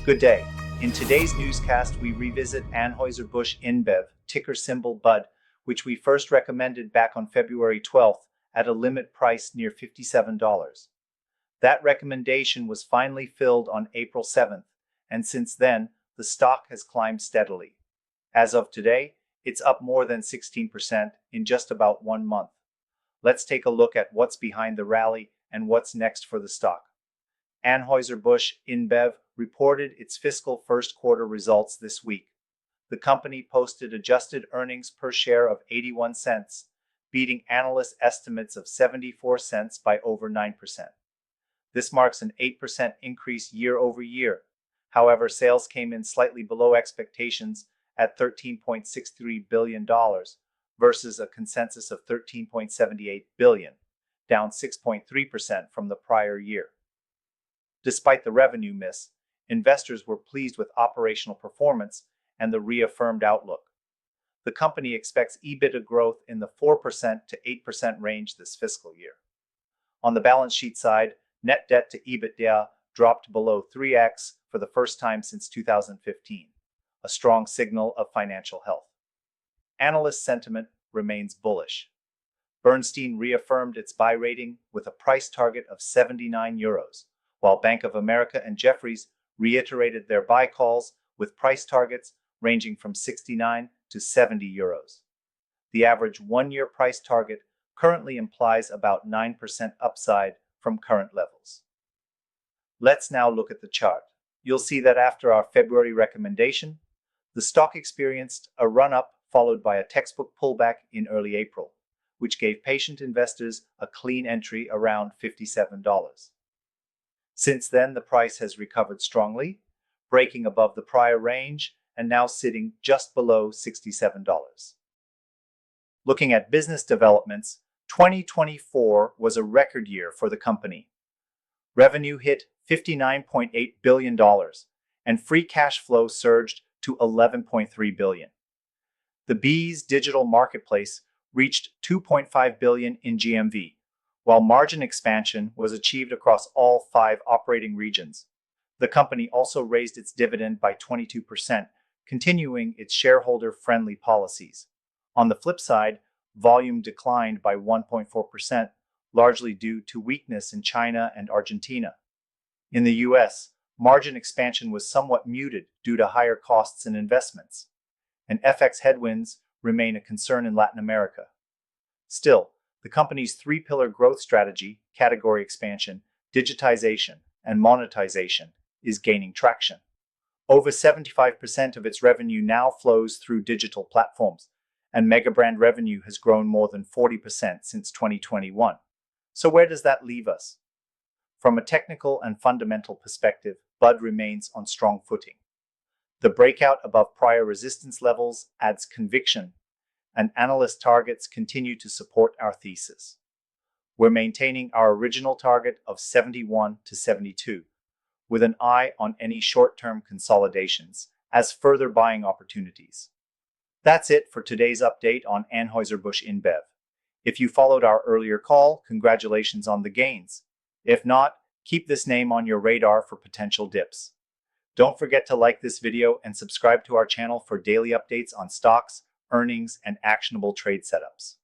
Good day. In today's newscast, we revisit Anheuser-Busch InBev, ticker symbol BUD, which we first recommended back on February 12th at a limit price near $57. That recommendation was finally filled on April 7th, and since then, the stock has climbed steadily. As of today, it's up more than 16% in just about 1 month. Let's take a look at what's behind the rally and what's next for the stock. Anheuser-Busch InBev reported its fiscal first quarter results this week. The company posted adjusted earnings per share of 81 cents, beating analyst estimates of 74 cents by over 9%. This marks an 8% increase year over year. However, sales came in slightly below expectations at $13.63 billion versus a consensus of $13.78 billion, down 6.3% from the prior year. Despite the revenue miss, investors were pleased with operational performance and the reaffirmed outlook. The company expects EBITDA growth in the 4% to 8% range this fiscal year. On the balance sheet side, net debt to EBITDA dropped below 3x for the first time since 2015, a strong signal of financial health. Analyst sentiment remains bullish. Bernstein reaffirmed its buy rating with a price target of €79, while Bank of America and Jefferies reiterated their buy calls with price targets ranging from 69 to 70 euros. The average one-year price target currently implies about 9% upside from current levels. Let's now look at the chart. You'll see that after our February recommendation, the stock experienced a run-up followed by a textbook pullback in early April, which gave patient investors a clean entry around $57. Since then, the price has recovered strongly, breaking above the prior range and now sitting just below $67. Looking at business developments, 2024 was a record year for the company. Revenue hit $59.8 billion, and free cash flow surged to $11.3 billion. The Bees digital marketplace reached $2.5 billion in GMV, while margin expansion was achieved across all 5 operating regions. The company also raised its dividend by 22%, continuing its shareholder-friendly policies. On the flip side, volume declined by 1.4%, largely due to weakness in China and Argentina. In the US, margin expansion was somewhat muted due to higher costs and investments, and FX headwinds remain a concern in Latin America. Still, the company's 3-pillar growth strategy, category expansion, digitization, and monetization, is gaining traction. Over 75% of its revenue now flows through digital platforms, and megabrand revenue has grown more than 40% since 2021. So where does that leave us? From a technical and fundamental perspective, BUD remains on strong footing. The breakout above prior resistance levels adds conviction, and analyst targets continue to support our thesis. We're maintaining our original target of 71 to 72, with an eye on any short-term consolidations as further buying opportunities. That's it for today's update on Anheuser-Busch InBev. If you followed our earlier call, congratulations on the gains. If not, keep this name on your radar for potential dips. Don't forget to like this video and subscribe to our channel for daily updates on stocks, earnings, and actionable trade setups.